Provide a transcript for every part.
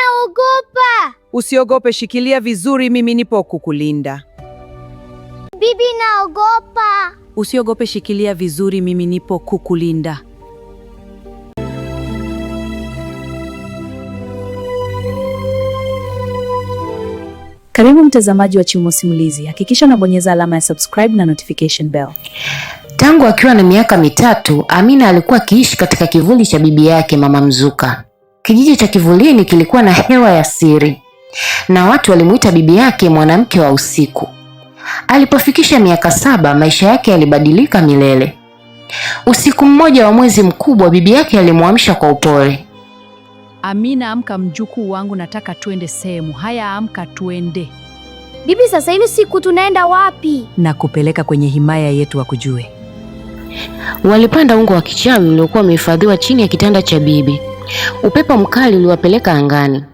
naogopa. Usiogope, shikilia vizuri, mimi nipo kukulinda. Bibi, naogopa. Usiogope, shikilia vizuri, mimi nipo kukulinda. Karibu mtazamaji wa Chiumo Simulizi. Hakikisha unabonyeza alama ya subscribe na notification bell. Tangu akiwa na miaka 3, Amina alikuwa akiishi katika kivuli cha bibi yake Mama Mzuka. Kijiji cha kivulini kilikuwa na hewa ya siri, na watu walimuita bibi yake mwanamke wa usiku. Alipofikisha miaka 7, maisha yake yalibadilika milele. Usiku mmoja wa mwezi mkubwa, bibi yake alimwamsha kwa upole. Amina, amka mjukuu wangu, nataka tuende sehemu. Haya, amka tuende. Bibi, sasa hivi siku tunaenda wapi? Na kupeleka kwenye himaya yetu wakujue. Walipanda ungo wa kichawi uliokuwa umehifadhiwa chini ya kitanda cha bibi. Upepo mkali uliwapeleka angani,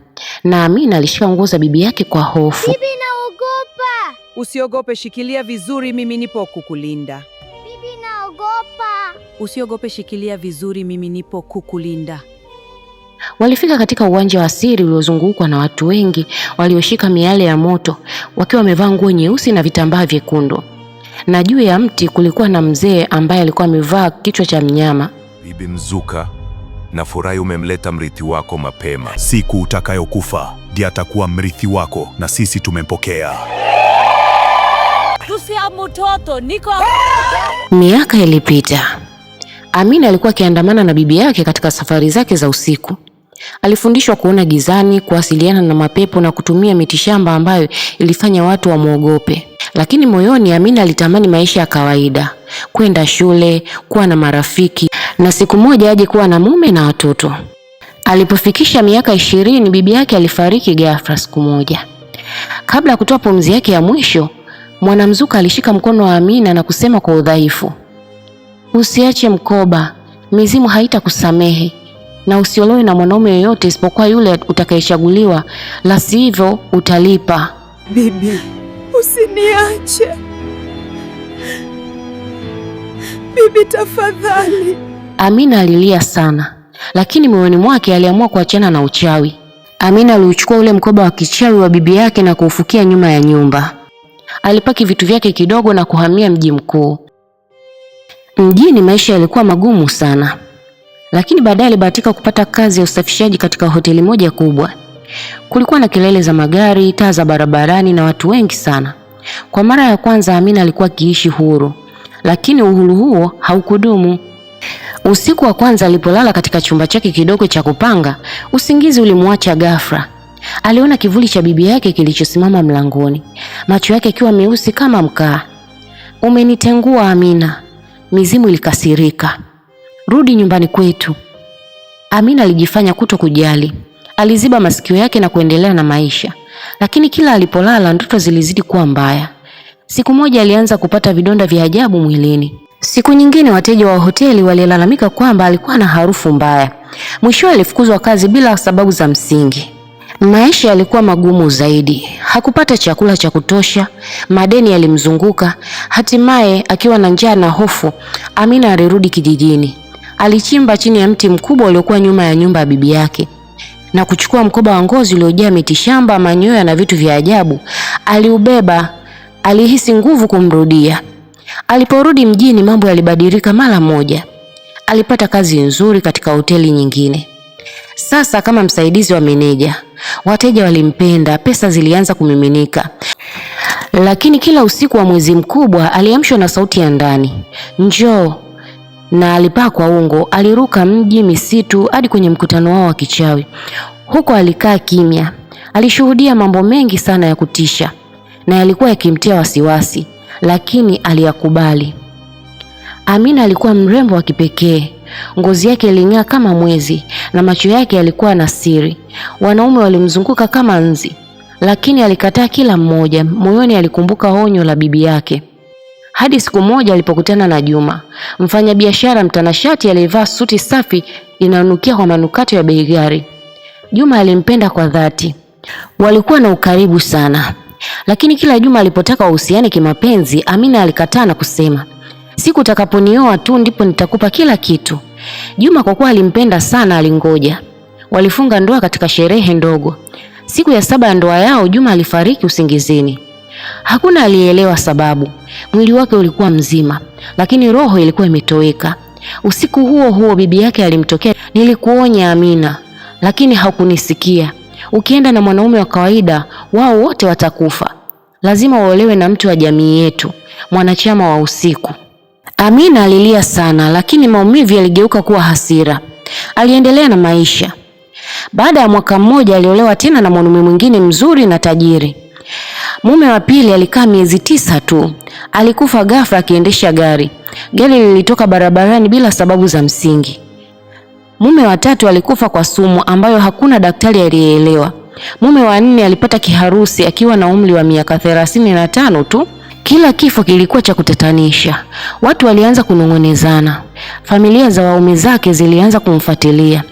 na Amina alishika nguo za bibi yake kwa hofu. Bibi, naogopa. Usiogope, shikilia vizuri, mimi nipo kukulinda. Bibi, naogopa. Usiogope, shikilia vizuri, mimi nipo kukulinda. Walifika katika uwanja wa siri uliozungukwa na watu wengi walioshika miale ya moto, wakiwa wamevaa nguo nyeusi na vitambaa vyekundu. Na juu ya mti kulikuwa na mzee ambaye alikuwa amevaa kichwa cha mnyama. Bibi Mzuka, nafurahi umemleta mrithi wako mapema. Siku utakayokufa ndiye atakuwa mrithi wako, na sisi tumempokea. Mtoto niko. Miaka ilipita. Amina alikuwa akiandamana na bibi yake katika safari zake za usiku. Alifundishwa kuona gizani, kuwasiliana na mapepo na kutumia mitishamba ambayo ilifanya watu wamuogope. Lakini moyoni Amina alitamani maisha ya kawaida, kwenda shule, kuwa na marafiki, na siku moja aje kuwa na mume na watoto. Alipofikisha miaka 20, bibi yake alifariki ghafla siku moja. Kabla ya kutoa pumzi yake ya mwisho, Mwanamzuka alishika mkono wa Amina na kusema kwa udhaifu, "Usiache mkoba, mizimu haitakusamehe, na usiolewe na mwanaume yoyote isipokuwa yule utakayechaguliwa, la sivyo utalipa." Bibi, usiniache. Bibi, tafadhali. Amina alilia sana, lakini moyoni mwake aliamua kuachana na uchawi. Amina aliuchukua ule mkoba wa kichawi wa bibi yake na kuufukia nyuma ya nyumba. Alipaki vitu vyake kidogo na kuhamia mji mkuu. Mjini maisha yalikuwa magumu sana, lakini baadaye alibahatika kupata kazi ya usafishaji katika hoteli moja kubwa. Kulikuwa na kelele za magari, taa za barabarani na watu wengi sana. Kwa mara ya kwanza Amina alikuwa akiishi huru, lakini uhuru huo haukudumu. Usiku wa kwanza alipolala katika chumba chake kidogo cha kupanga, usingizi ulimwacha ghafla. Aliona kivuli cha bibi yake kilichosimama mlangoni, macho yake yakiwa meusi kama mkaa. "Umenitengua Amina." Mizimu ilikasirika. "Rudi nyumbani kwetu." Amina alijifanya kuto kujali. Aliziba masikio yake na kuendelea na maisha. Lakini kila alipolala ndoto zilizidi kuwa mbaya. Siku moja alianza kupata vidonda vya ajabu mwilini. Siku nyingine wateja wa hoteli walilalamika kwamba alikuwa na harufu mbaya. Mwisho alifukuzwa kazi bila sababu za msingi. Maisha yalikuwa magumu zaidi. Hakupata chakula cha kutosha, madeni yalimzunguka. Hatimaye akiwa na njaa na hofu, Amina alirudi kijijini. Alichimba chini ya mti mkubwa uliokuwa nyuma ya nyumba ya bibi yake na kuchukua mkoba wa ngozi uliojaa mitishamba, manyoya na vitu vya ajabu. Aliubeba. Alihisi nguvu kumrudia. Aliporudi mjini mambo yalibadilika mara moja. Alipata kazi nzuri katika hoteli nyingine. Sasa kama msaidizi wa meneja. Wateja walimpenda, pesa zilianza kumiminika. Lakini kila usiku wa mwezi mkubwa aliamshwa na sauti ya ndani, "Njoo." Na alipaa kwa ungo, aliruka mji, misitu hadi kwenye mkutano wao wa kichawi. Huko alikaa kimya. Alishuhudia mambo mengi sana ya kutisha na yalikuwa yakimtia wasiwasi, lakini aliyakubali. Amina alikuwa mrembo wa kipekee. Ngozi yake iling'aa kama mwezi na macho yake yalikuwa na siri. Wanaume walimzunguka kama nzi, lakini alikataa kila mmoja. Moyoni alikumbuka onyo la bibi yake. Hadi siku moja alipokutana na Juma, mfanyabiashara mtanashati aliyevaa suti safi inayonukia kwa manukato ya bei ghali. Juma alimpenda kwa dhati. Walikuwa na ukaribu sana. Lakini kila Juma alipotaka uhusiane kimapenzi, Amina alikataa na kusema, "Siku utakaponioa tu ndipo nitakupa kila kitu." Juma kwa kuwa alimpenda sana alingoja. Walifunga ndoa katika sherehe ndogo. Siku ya 7 ya ndoa yao, Juma alifariki usingizini. Hakuna aliyeelewa sababu. Mwili wake ulikuwa mzima, lakini roho ilikuwa imetoweka. Usiku huo huo bibi yake alimtokea, nilikuonya Amina, lakini haukunisikia. Ukienda na mwanaume wa kawaida, wao wote watakufa. Lazima uolewe na mtu wa jamii yetu, mwanachama wa usiku. Amina alilia sana, lakini maumivu yaligeuka kuwa hasira. Aliendelea na maisha. Baada ya mwaka mmoja aliolewa tena na mwanaume mwingine mzuri na tajiri. Mume wa pili alikaa miezi 9 tu. Alikufa ghafla akiendesha gari. Gari lilitoka barabarani bila sababu za msingi. Mume wa tatu alikufa kwa sumu ambayo hakuna daktari aliyeelewa. Mume wa 4 alipata kiharusi akiwa na umri wa miaka 35 tu. Kila kifo kilikuwa cha kutatanisha. Watu walianza kunong'onezana. Familia za waume zake zilianza kumfuatilia.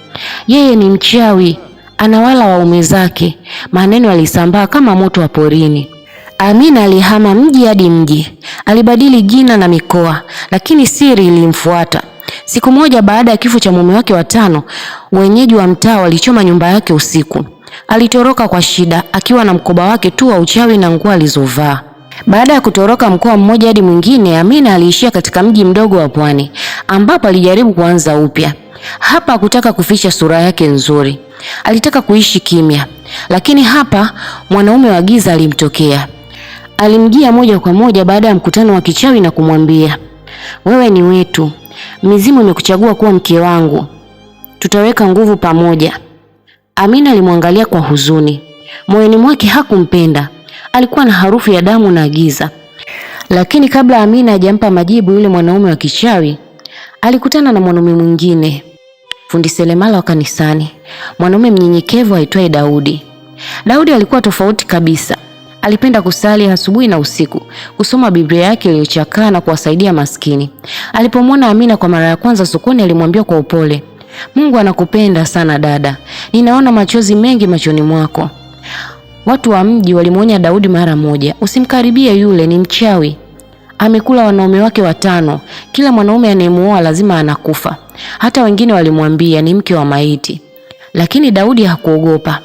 Yeye ni mchawi, anawala waume zake. Maneno yalisambaa kama moto wa porini. Amina alihama mji hadi mji. Alibadili jina na mikoa, lakini siri ilimfuata. Siku moja baada ya kifo cha mume wake wa 5, wenyeji wa mtaa walichoma nyumba yake usiku. Alitoroka kwa shida akiwa na mkoba wake tu wa uchawi na nguo alizovaa. Baada ya kutoroka mkoa mmoja hadi mwingine, Amina aliishia katika mji mdogo wa pwani ambapo alijaribu kuanza upya. Hapa hakutaka kuficha sura yake nzuri. Alitaka kuishi kimya. Lakini hapa mwanaume wa giza alimtokea. Alimjia moja kwa moja baada ya mkutano wa kichawi na kumwambia, "Wewe ni wetu. Mizimu imekuchagua kuwa mke wangu. Tutaweka nguvu pamoja." Amina alimwangalia kwa huzuni. Moyoni mwake hakumpenda. Alikuwa na harufu ya damu na giza. Lakini kabla Amina hajampa majibu yule mwanaume wa kichawi, alikutana na mwanaume mwingine, fundi seremala wa kanisani, mwanaume mnyenyekevu aitwaye Daudi. Daudi alikuwa tofauti kabisa. Alipenda kusali asubuhi na usiku, kusoma Biblia yake iliyochakaa na kuwasaidia maskini. Alipomwona Amina kwa mara ya kwanza sokoni, alimwambia kwa upole, "Mungu anakupenda sana dada. Ninaona machozi mengi machoni mwako." Watu wa mji walimwonya Daudi mara moja, "Usimkaribie yule, ni mchawi. Amekula wanaume wake 5. Kila mwanaume anayemuoa lazima anakufa." Hata wengine walimwambia ni mke wa maiti. Lakini Daudi hakuogopa.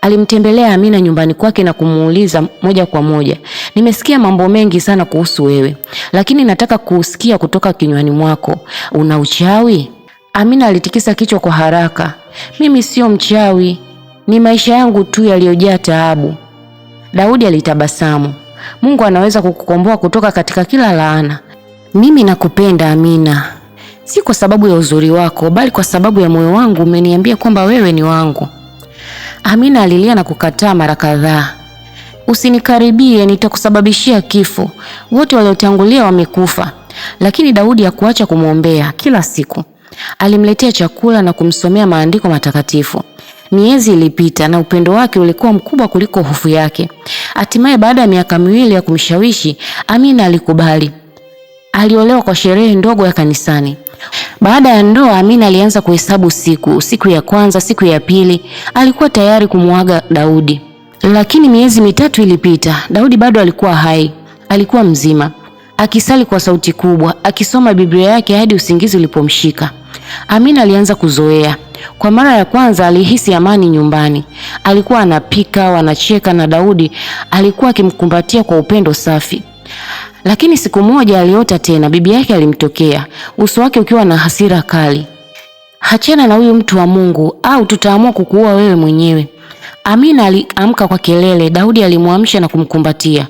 Alimtembelea Amina nyumbani kwake na kumuuliza moja kwa moja, "Nimesikia mambo mengi sana kuhusu wewe, lakini nataka kusikia kutoka kinywani mwako. Una uchawi?" Amina alitikisa kichwa kwa haraka. "Mimi sio mchawi. Ni maisha yangu tu yaliyojaa taabu." Daudi alitabasamu. "Mungu anaweza kukukomboa kutoka katika kila laana. Mimi nakupenda Amina. Si kwa sababu ya uzuri wako, bali kwa sababu ya moyo wangu umeniambia kwamba wewe ni wangu." Amina alilia na kukataa mara kadhaa. "Usinikaribie, nitakusababishia kifo. Wote waliotangulia wamekufa." Lakini Daudi hakuacha kumwombea kila siku. Alimletea chakula na kumsomea maandiko matakatifu. Miezi ilipita na upendo wake ulikuwa mkubwa kuliko hofu yake. Hatimaye baada ya miaka 2 ya kumshawishi, Amina alikubali. Aliolewa kwa sherehe ndogo ya kanisani. Baada ya ndoa, Amina alianza kuhesabu siku ya kwanza, siku ya pili. Alikuwa tayari kumuaga Daudi. Lakini miezi 3 ilipita. Daudi bado alikuwa hai. Alikuwa mzima, akisali kwa sauti kubwa, akisoma Biblia yake hadi usingizi ulipomshika. Amina alianza kuzoea. Kwa mara ya kwanza alihisi amani nyumbani. Alikuwa anapika, wanacheka na Daudi alikuwa akimkumbatia kwa upendo safi. Lakini siku moja aliota tena. Bibi yake alimtokea, uso wake ukiwa na hasira kali. "Achana na huyu mtu wa Mungu au tutaamua kukuua wewe mwenyewe." Amina aliamka kwa kelele. Daudi alimwamsha na kumkumbatia.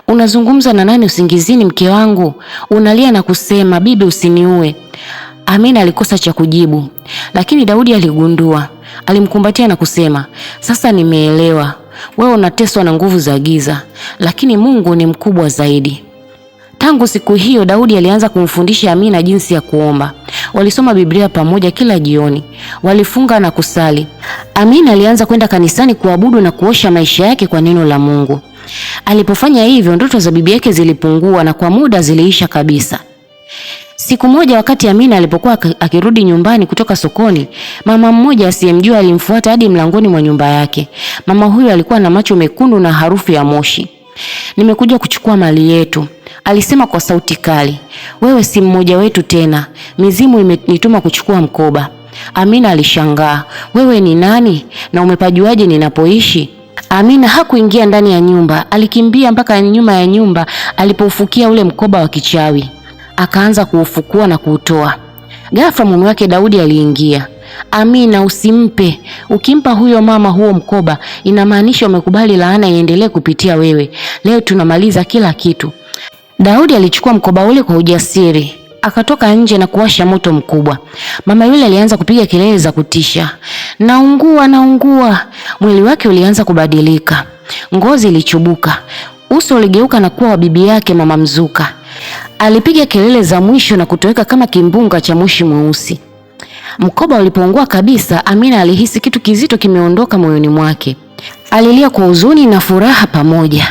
"Unazungumza na nani usingizini, mke wangu? Unalia na kusema, 'Bibi usiniue.'" Amina alikosa cha kujibu, lakini Daudi aligundua. Alimkumbatia na kusema, "Sasa nimeelewa. Wewe unateswa na nguvu za giza, lakini Mungu ni mkubwa zaidi." Tangu siku hiyo Daudi alianza kumfundisha Amina jinsi ya kuomba. Walisoma Biblia pamoja kila jioni. Walifunga na kusali. Amina alianza kwenda kanisani kuabudu na kuosha maisha yake kwa neno la Mungu. Alipofanya hivyo, ndoto za bibi yake zilipungua na kwa muda ziliisha kabisa. Siku moja wakati Amina alipokuwa akirudi nyumbani kutoka sokoni, mama mmoja asiyemjua alimfuata hadi mlangoni mwa nyumba yake. Mama huyo alikuwa na macho mekundu na harufu ya moshi. "Nimekuja kuchukua mali yetu," alisema kwa sauti kali. "Wewe si mmoja wetu tena. Mizimu imenituma kuchukua mkoba." Amina alishangaa, wewe ni nani na umepajuaje ninapoishi? Amina hakuingia ndani ya nyumba, alikimbia mpaka nyuma ya nyumba alipoufukia ule mkoba wa kichawi. Akaanza kuufukua na kuutoa. Ghafla mume wake Daudi aliingia. Amina, usimpe. Ukimpa huyo mama huo mkoba, inamaanisha umekubali laana iendelee kupitia wewe. Leo tunamaliza kila kitu. Daudi alichukua mkoba ule kwa ujasiri, akatoka nje na kuwasha moto mkubwa. Mama yule alianza kupiga kelele za kutisha. Naungua, naungua. Mwili wake ulianza kubadilika. Ngozi ilichubuka. Uso uligeuka na kuwa wa bibi yake Mama Mzuka. Alipiga kelele za mwisho na kutoweka kama kimbunga cha moshi mweusi. Mkoba ulipoungua kabisa, Amina alihisi kitu kizito kimeondoka moyoni mwake. Alilia kwa huzuni na furaha pamoja.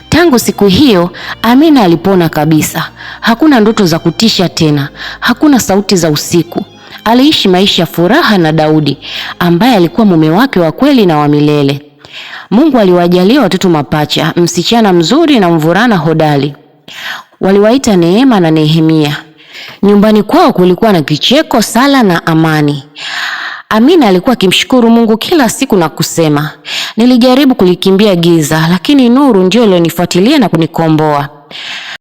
Tangu siku hiyo, Amina alipona kabisa. Hakuna ndoto za kutisha tena, hakuna sauti za usiku. Aliishi maisha ya furaha na Daudi, ambaye alikuwa mume wake wa kweli na wa milele. Mungu aliwajalia watoto mapacha, msichana mzuri na mvulana hodari. Waliwaita Neema na Nehemia. Nyumbani kwao kulikuwa na kicheko, sala na amani. Amina alikuwa akimshukuru Mungu kila siku na kusema, nilijaribu kulikimbia giza, lakini nuru ndio iliyonifuatilia na kunikomboa.